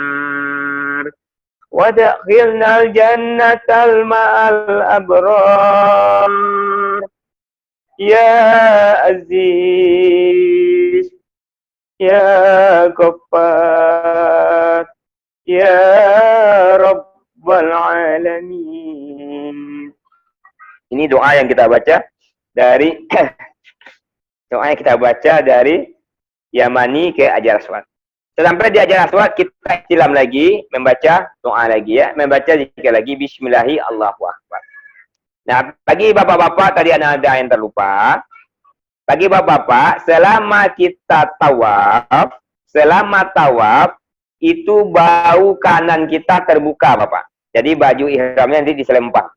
wadkhilnal jannatal ma'al abrar ya aziz ya ghaffar ya rabbal alamin. Ini doa yang kita baca dari Yamani ke Hajar Aswad. Sampai di Hajar Aswad kita istilam lagi, membaca doa lagi ya, membaca zikir lagi, Bismillahi Allahu Akbar. Nah, bagi bapak-bapak tadi ada yang terlupa. Bagi bapak-bapak, selama kita tawaf itu bau kanan kita terbuka, Bapak. Jadi baju ihramnya nanti diselempang.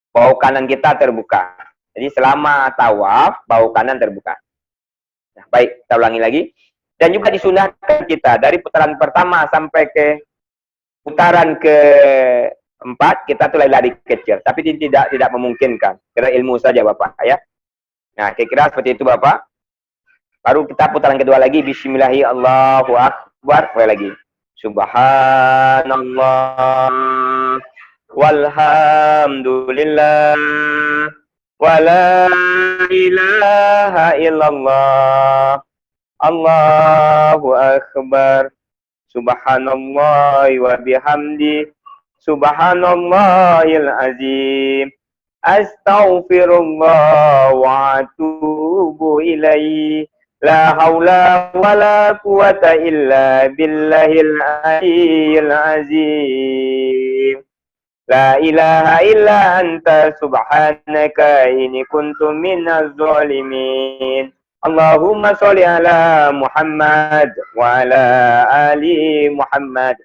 Bau kanan kita terbuka. Jadi selama tawaf, bau kanan terbuka. Nah, baik, kita ulangi lagi. Dan juga disunahkan kita dari putaran pertama sampai ke putaran ke-4, kita tuh lari kecil. Tapi tidak memungkinkan. Kira ilmu saja, Bapak. Ya. Nah, kira-kira seperti itu, Bapak. Baru kita putaran kedua lagi. Bismillahirrahmanirrahim. Allahu Akbar. Mulai lagi. Subhanallah. Walhamdulillah. Wala ilaha illallah. Allahu Akbar. Subhanallah wa bihamdi. Subhanallahil azim. Astaghfirullah wa atubu ilaihi. La haula wala quwata illa billahil aliyyil azim. La ilaha illa anta subhanaka inni kuntu minaz zalimin. Allahumma sholli ala Muhammad wa ala ali Muhammad.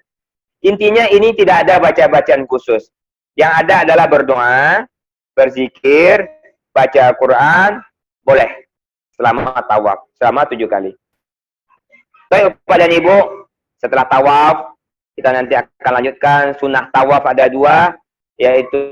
Intinya ini tidak ada baca-bacaan khusus. Yang ada adalah berdoa, berzikir, baca Quran, boleh. Selama tawaf, selama 7 kali. Baik, Bapak dan Ibu, setelah tawaf, kita nanti akan lanjutkan sunnah tawaf ada 2, yaitu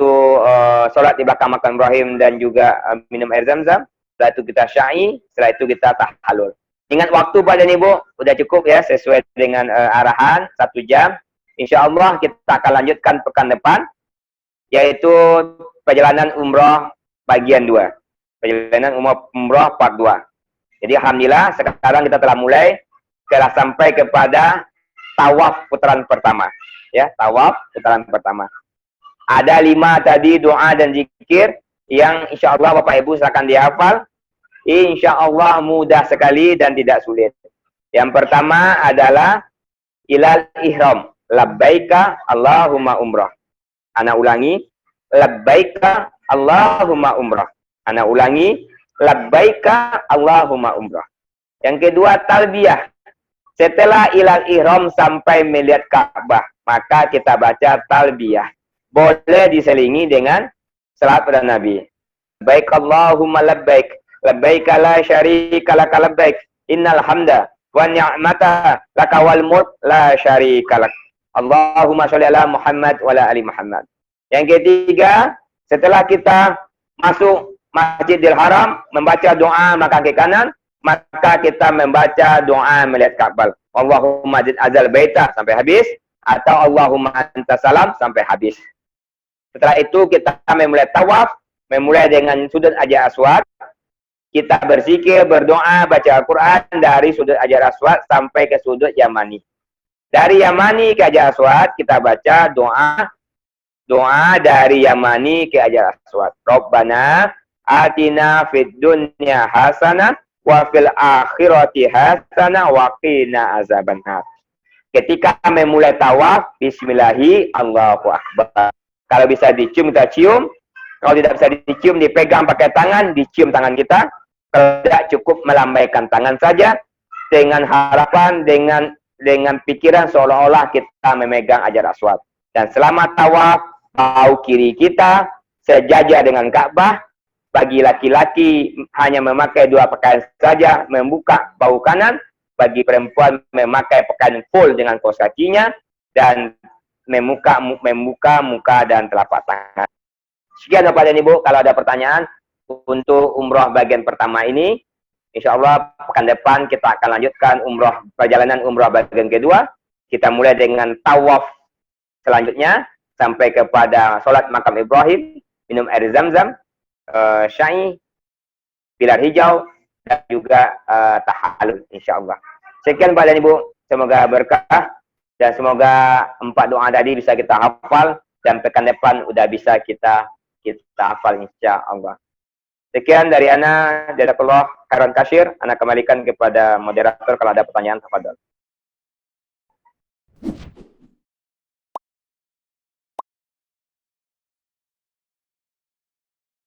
sholat di belakang makam Ibrahim dan juga minum air zam-zam. Setelah itu kita sya'i, setelah itu kita tahallul. Ingat waktu Pak dan Ibu, udah cukup ya, sesuai dengan arahan 1 jam. Insya Allah kita akan lanjutkan pekan depan, yaitu perjalanan umroh bagian 2. Perjalanan umroh part 2. Jadi alhamdulillah sekarang kita telah mulai, telah sampai kepada tawaf putaran pertama. Ya, tawaf putaran pertama. Ada 5 tadi doa dan zikir yang insya Allah Bapak Ibu silakan dihafal. Insya Allah mudah sekali dan tidak sulit. Yang pertama adalah ilal ihram. Labbaika Allahumma umrah. Ana ulangi. Labbaika Allahumma umrah. Ana ulangi. Labbaika Allahumma umrah. Yang kedua talbiyah. Setelah ilal ihram sampai melihat Ka'bah, maka kita baca talbiyah. Boleh diselingi dengan salat pada Nabi. Labbaik Allahumma labbaik. Labbaik la syarika laka labbaik. Innal hamda wa ni'mata laka wal mulk la syarika lak. Allahumma sholli ala Muhammad wa ala ali Muhammad. Yang ketiga, setelah kita masuk Masjidil Haram, membaca doa maka kaki kanan, maka kita membaca doa melihat Ka'bah. Allahumma zid azal baita sampai habis, atau Allahumma anta salam sampai habis. Setelah itu kita memulai tawaf, memulai dengan sudut Hajar Aswad. Kita berzikir, berdoa, baca Al-Quran dari sudut Hajar Aswad sampai ke sudut Yamani. Dari Yamani ke Hajar Aswad kita baca doa dari Yamani ke Hajar Aswad. Rabbana atina fid dunya hasanah wa fil akhirati hasanah wa qina azabannar. Ketika memulai tawaf, bismillahi Allahu akbar. Kalau bisa dicium, kita cium. Kalau tidak bisa dicium, dipegang pakai tangan, dicium tangan kita. Kalau tidak, cukup melambaikan tangan saja dengan harapan, dengan pikiran seolah-olah kita memegang Hajar Aswad. Dan selama tawaf, bahu kiri kita sejajar dengan Ka'bah. Bagi laki-laki hanya memakai 2 pakaian saja, membuka bahu kanan. Bagi perempuan memakai pakaian full dengan kaos kakinya dan membuka muka dan telapak tangan. Sekian Bapak dan Ibu, kalau ada pertanyaan untuk umroh bagian pertama ini, insya Allah pekan depan kita akan lanjutkan perjalanan umroh bagian kedua. Kita mulai dengan tawaf selanjutnya sampai kepada sholat makam Ibrahim, minum air zam-zam, sya'i, pilar hijau, dan juga tahallul insya Allah. Sekian Bapak dan Ibu, semoga berkah. Dan semoga 4 doa tadi bisa kita hafal dan pekan depan udah bisa kita hafal insya Allah. Sekian dari ana, jazakallah khairan katsir. Ana kembalikan kepada moderator kalau ada pertanyaan, tafadhol.